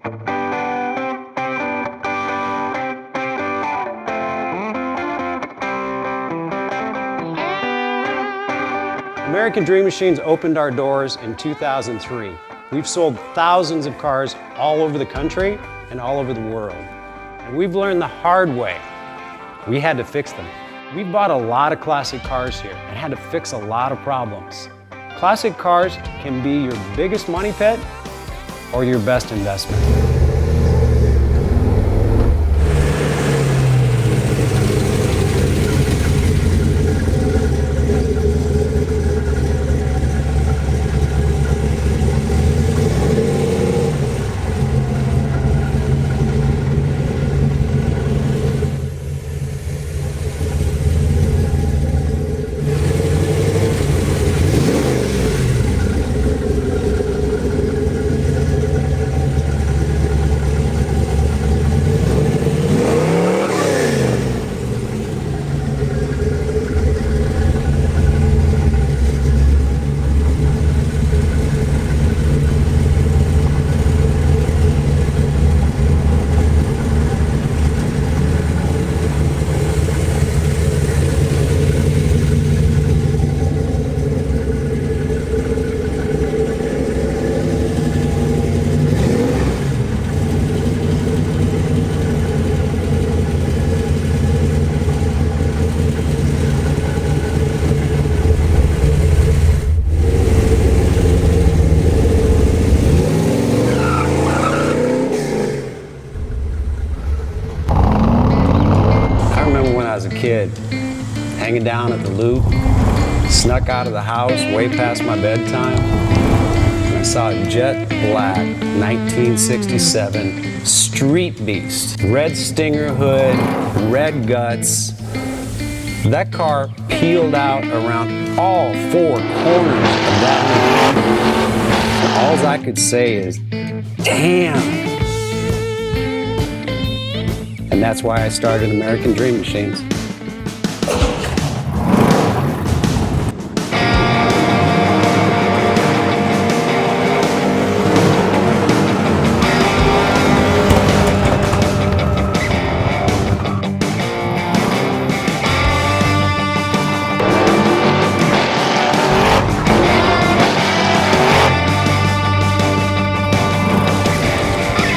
American Dream Machines opened our doors in 2003. We've sold thousands of cars all over the country and all over the world. And we've learned the hard way. We had to fix them. We bought a lot of classic cars here and had to fix a lot of problems. Classic cars can be your biggest money pit or your best investment. Kid, hanging down at the loop, snuck out of the house way past my bedtime, and I saw a jet black 1967 street beast. Red Stinger hood, red guts. That car peeled out around all four corners of that loop. All I could say is, damn. And that's why I started American Dream Machines.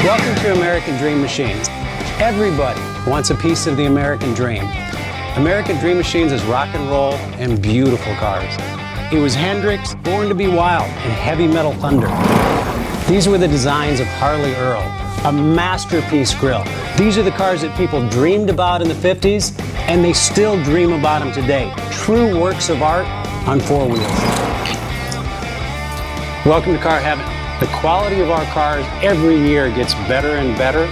Welcome to American Dream Machines. Everybody wants a piece of the American dream. American Dream Machines is rock and roll and beautiful cars. It was Hendrix, Born to be Wild, and Heavy Metal Thunder. These were the designs of Harley Earl, a masterpiece grille. These are the cars that people dreamed about in the 50s, and they still dream about them today. True works of art on four wheels. Welcome to Car Heaven. The quality of our cars every year gets better and better,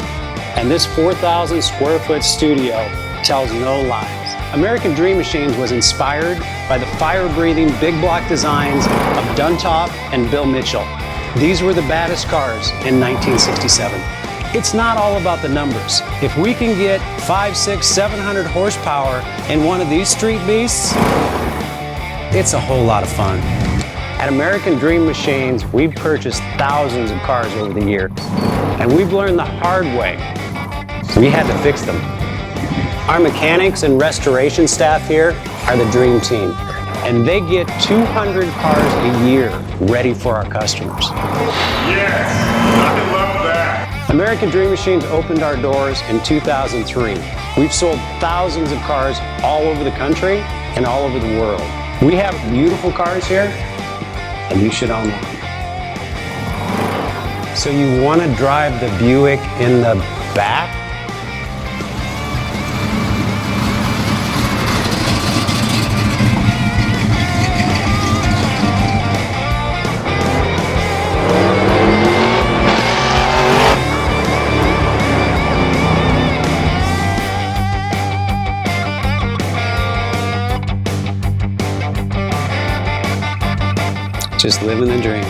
and this 4,000 square foot studio tells no lies. American Dream Machines was inspired by the fire-breathing big block designs of Duntop and Bill Mitchell. These were the baddest cars in 1967. It's not all about the numbers. If we can get 500, 600, 700 horsepower in one of these street beasts, it's a whole lot of fun. At American Dream Machines, we've purchased thousands of cars over the years, and we've learned the hard way. We had to fix them. Our mechanics and restoration staff here are the dream team, and they get 200 cars a year ready for our customers. Yes, I love that. American Dream Machines opened our doors in 2003. We've sold thousands of cars all over the country and all over the world. We have beautiful cars here, and you should own one. So you want to drive the Buick in the back? Just living the dream.